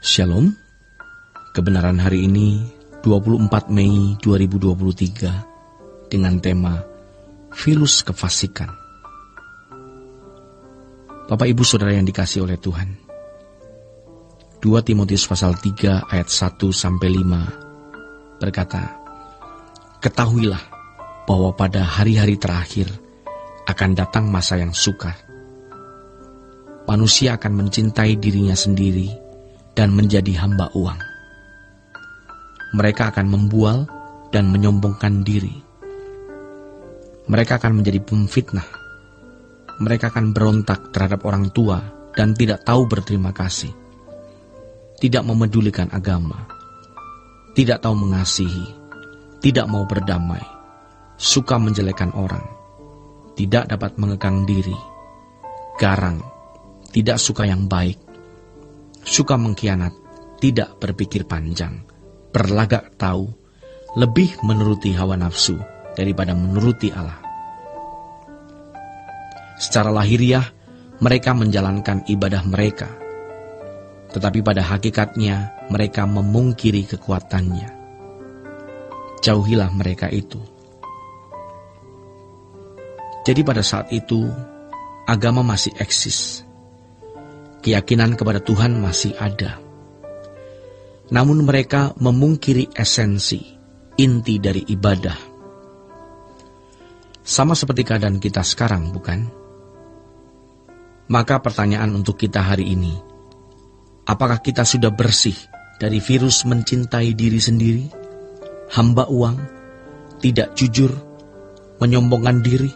Shalom. Kebenaran hari ini 24 Mei 2023 dengan tema Virus Kefasikan. Bapak Ibu Saudara yang dikasihi oleh Tuhan, 2 Timotius pasal 3 ayat 1-5 berkata, "Ketahuilah bahwa pada hari-hari terakhir akan datang masa yang sukar. Manusia akan mencintai dirinya sendiri dan menjadi hamba uang. Mereka akan membual dan menyombongkan diri. Mereka akan menjadi pemfitnah. Mereka akan berontak terhadap orang tua dan tidak tahu berterima kasih. Tidak memedulikan agama. Tidak tahu mengasihi. Tidak mau berdamai. Suka menjelekkan orang. Tidak dapat mengekang diri. Garang. Tidak suka yang baik. Suka mengkhianat, tidak berpikir panjang, berlagak tahu, lebih menuruti hawa nafsu daripada menuruti Allah. Secara lahiriah, mereka menjalankan ibadah mereka, tetapi pada hakikatnya mereka memungkiri kekuatannya. Jauhilah mereka itu." Jadi pada saat itu, agama masih eksis. Keyakinan kepada Tuhan masih ada. Namun mereka memungkiri esensi, inti dari ibadah. Sama seperti keadaan kita sekarang, bukan? Maka pertanyaan untuk kita hari ini, apakah kita sudah bersih dari virus mencintai diri sendiri, hamba uang, tidak jujur, menyombongkan diri,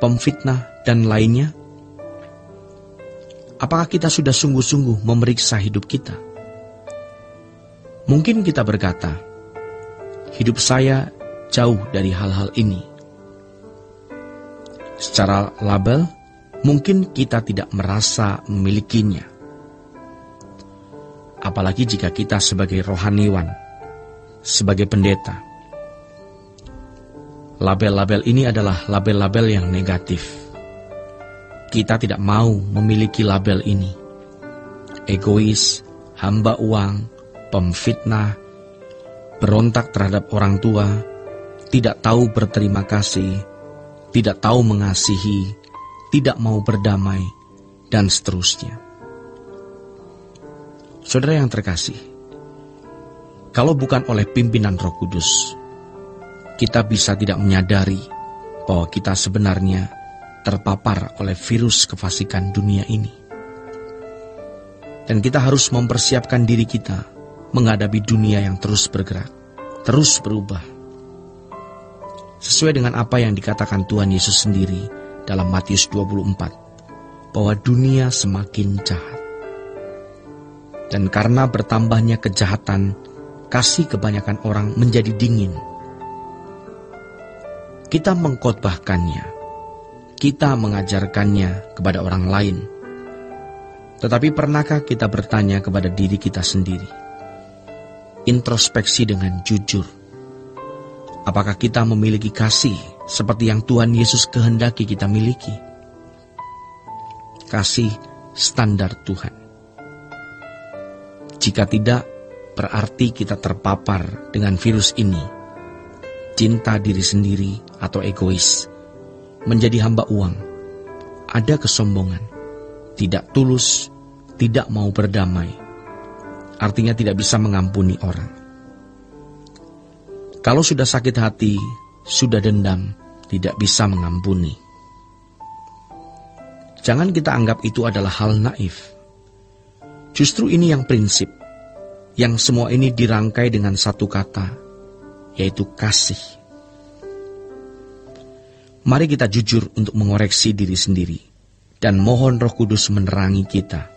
pemfitnah, dan lainnya? Apakah kita sudah sungguh-sungguh memeriksa hidup kita? Mungkin kita berkata, hidup saya jauh dari hal-hal ini. Secara label, mungkin kita tidak merasa memilikinya. Apalagi jika kita sebagai rohaniwan, sebagai pendeta. Label-label ini adalah label-label yang negatif. Kita tidak mau memiliki label ini. Egois, hamba uang, pemfitnah, berontak terhadap orang tua, tidak tahu berterima kasih, tidak tahu mengasihi, tidak mau berdamai, dan seterusnya. Saudara yang terkasih, kalau bukan oleh pimpinan Roh Kudus, kita bisa tidak menyadari bahwa kita sebenarnya terpapar oleh virus kefasikan dunia ini. Dan kita harus mempersiapkan diri kita menghadapi dunia yang terus bergerak, terus berubah. Sesuai dengan apa yang dikatakan Tuhan Yesus sendiri dalam Matius 24, bahwa dunia semakin jahat. Dan karena bertambahnya kejahatan, kasih kebanyakan orang menjadi dingin. Kita mengkhotbahkannya, kita mengajarkannya kepada orang lain. Tetapi pernahkah kita bertanya kepada diri kita sendiri? Introspeksi dengan jujur. Apakah kita memiliki kasih seperti yang Tuhan Yesus kehendaki kita miliki? Kasih standar Tuhan. Jika tidak, berarti kita terpapar dengan virus ini. Cinta diri sendiri atau egois. Menjadi hamba uang, ada kesombongan, tidak tulus, tidak mau berdamai, artinya tidak bisa mengampuni orang. Kalau sudah sakit hati, sudah dendam, tidak bisa mengampuni. Jangan kita anggap itu adalah hal naif. Justru ini yang prinsip, yang semua ini dirangkai dengan satu kata, yaitu kasih. Mari kita jujur untuk mengoreksi diri sendiri dan mohon Roh Kudus menerangi kita.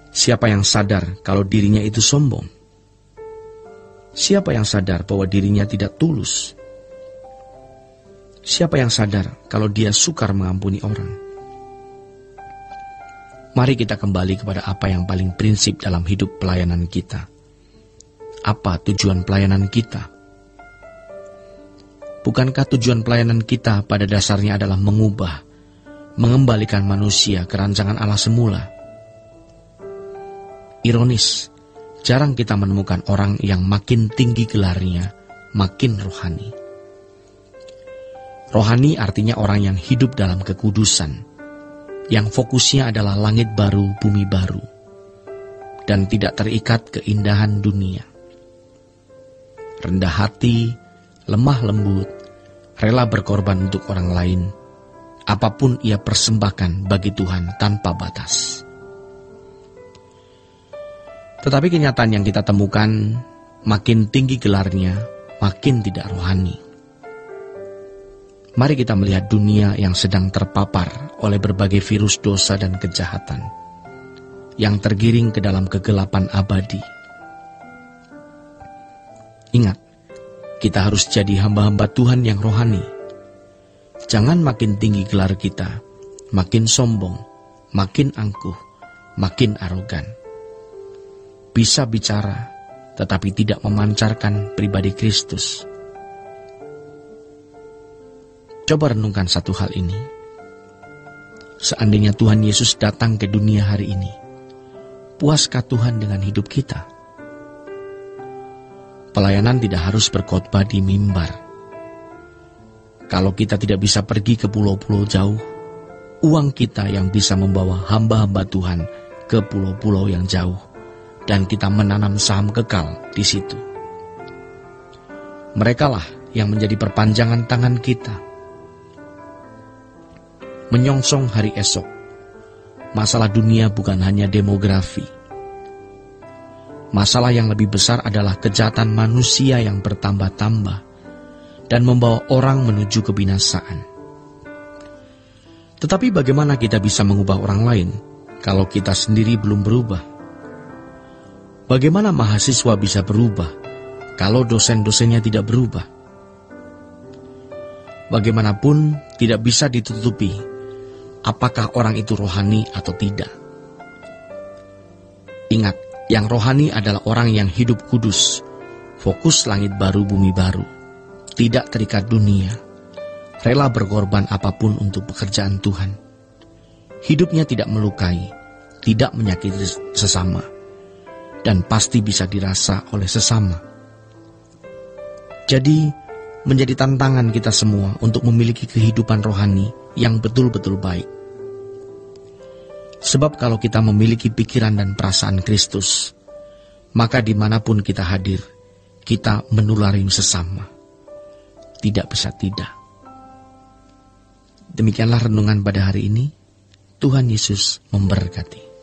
Siapa yang sadar kalau dirinya itu sombong? Siapa yang sadar bahwa dirinya tidak tulus? Siapa yang sadar kalau dia sukar mengampuni orang? Mari kita kembali kepada apa yang paling prinsip dalam hidup pelayanan kita. Apa tujuan pelayanan kita? Bukankah tujuan pelayanan kita pada dasarnya adalah mengubah, mengembalikan manusia ke rancangan Allah semula? Ironis, jarang kita menemukan orang yang makin tinggi gelarnya, makin rohani. Rohani artinya orang yang hidup dalam kekudusan, yang fokusnya adalah langit baru, bumi baru, dan tidak terikat keindahan dunia. Rendah hati, lemah lembut, rela berkorban untuk orang lain, apapun ia persembahkan bagi Tuhan tanpa batas. Tetapi kenyataan yang kita temukan, makin tinggi gelarnya, makin tidak rohani. Mari kita melihat dunia yang sedang terpapar oleh berbagai virus dosa dan kejahatan, yang tergiring ke dalam kegelapan abadi. Ingat, kita harus jadi hamba-hamba Tuhan yang rohani. Jangan makin tinggi gelar kita, makin sombong, makin angkuh, makin arogan. Bisa bicara, tetapi tidak memancarkan pribadi Kristus. Coba renungkan satu hal ini. Seandainya Tuhan Yesus datang ke dunia hari ini, puaskah Tuhan dengan hidup kita? Pelayanan tidak harus berkhotbah di mimbar. Kalau kita tidak bisa pergi ke pulau-pulau jauh, uang kita yang bisa membawa hamba-hamba Tuhan ke pulau-pulau yang jauh, dan kita menanam saham kekal di situ. Merekalah yang menjadi perpanjangan tangan kita. Menyongsong hari esok, masalah dunia bukan hanya demografi. Masalah yang lebih besar adalah kejahatan manusia yang bertambah-tambah dan membawa orang menuju kebinasaan. Tetapi bagaimana kita bisa mengubah orang lain kalau kita sendiri belum berubah? Bagaimana mahasiswa bisa berubah kalau dosen-dosennya tidak berubah? Bagaimanapun tidak bisa ditutupi apakah orang itu rohani atau tidak. Ingat, yang rohani adalah orang yang hidup kudus, fokus langit baru, bumi baru, tidak terikat dunia, rela berkorban apapun untuk pekerjaan Tuhan. Hidupnya tidak melukai, tidak menyakiti sesama, dan pasti bisa dirasa oleh sesama. Jadi, menjadi tantangan kita semua untuk memiliki kehidupan rohani yang betul-betul baik. Sebab kalau kita memiliki pikiran dan perasaan Kristus, maka dimanapun kita hadir, kita menulari sesama. Tidak bisa tidak. Demikianlah renungan pada hari ini. Tuhan Yesus memberkati.